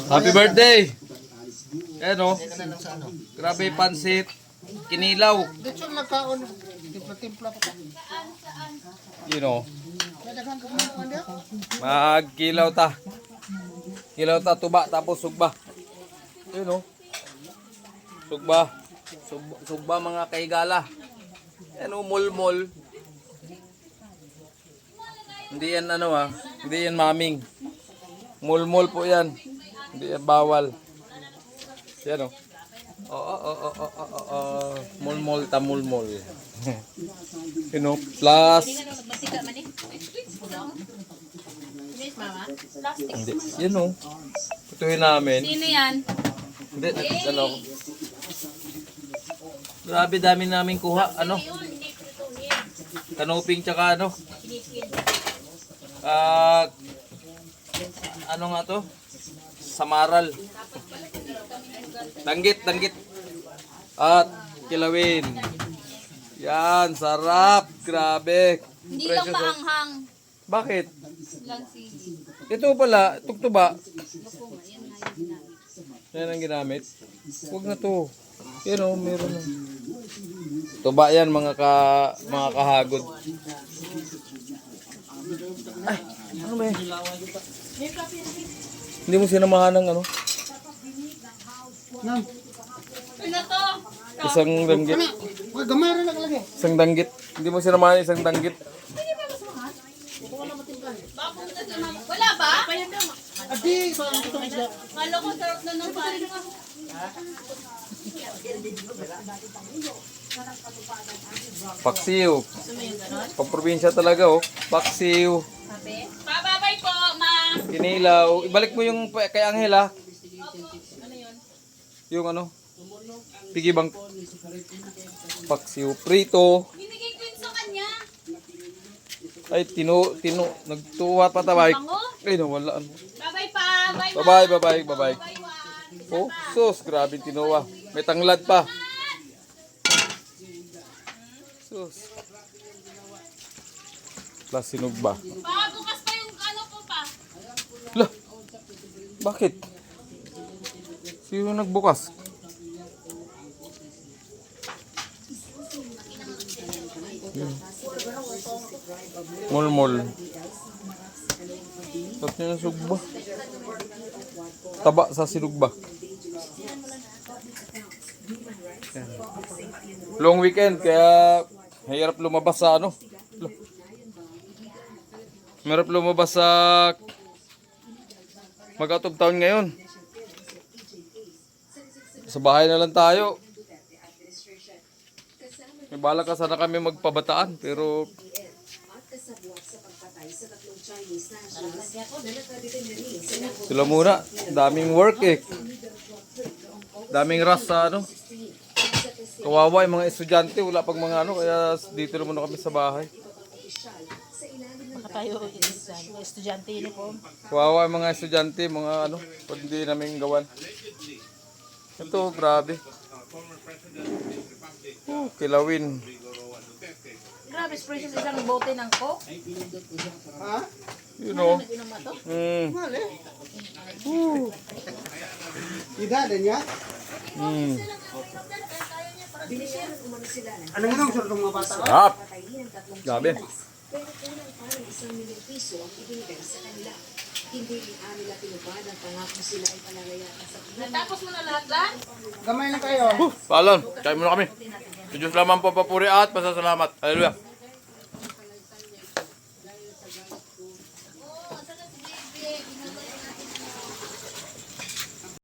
Happy birthday! Ayan o. Grabe pansit. Kinilaw. Dito nagkaon. Timpla pa. You know. Magkilaw ta. Kilaw ta, tuba, tapos sugba. Yun o. Sugba. Sugba mga kaigala. Yan o, mol-mol. Hindi yan ano ha. Hindi yan maming. Mol-mol po yan. Hindi yan bawal. Yan o. Mol-mol ta mol-mol. You know, plus. Hindi. Yan o. Putuhin namin. Sino yan? Hindi. Ano. Grabe dami namin kuha. Ano? Kanuping tsaka ano. Ano nga to? Samaral. Danggit. At kilawin. Yan, sarap. Grabe. Hindi lang maanghang. Bakit? Lang sili. Ito pala, tuktuba. Yan ang ginamit. Huwag na to. Yan o, meron na. Tuba yan mga kahagod. Ay, ano ba yan? Hindi mo sinamahan ng ano? Ano to? Isang danggit. Gamay rin nakalagay. Isang danggit. Hindi mo sinamahan isang danggit. Wala ba? Adi, so ang itong isda. Kala ko sarap na ng parin. Paksiw. Pang-probinsya talaga oh. Paksiw. Pababay po, ma. Kinilaw. Ibalik mo yung kay Angela. Yung ano? Piggy bank. Paksiw. Prito. Binigay ko yun sa kanya. Ay, nagtuwa pa tabay. Ay, nawalaan. Bye-bye pa. Bye, ma. Bye-bye. Bye, Oh, sus, grabe tinuwa. May tanglad pa. Sus. Plus sinog ba? Baka bukas pa yung ano po pa. Lah, bakit? Sino nagbukas? Mol-mol. Ba't nyo ng sugba? Taba sa sinugba. Yan. Long weekend, kaya mahirap lumabas sa ano. Mahirap lumabas sa mag-out of town ngayon. Sa bahay na lang tayo. May balak ka sana kami magpabataan, pero sila muna, daming work eh. Daming rush sa ano. Kawawa yung mga estudyante, wala pang mga ano, kaya dito na muna kami sa bahay. Baka tayo estudyante uniform. Kawawa yung mga estudyante, mga ano, pag hindi namin gawan. Ito, grabe. Kilawin. Grabe, precious isang bote ng coke. Ha? You know. Inom na to? Mahal eh. Ida din ya? Anong nang sulit mga bata? Sarap. Grabe. Natapos mo na lahat lang? Gamay na kayo. Paalam. Kain muna kami. Si Diyos lamang po papuri at pasasalamat. Hallelujah.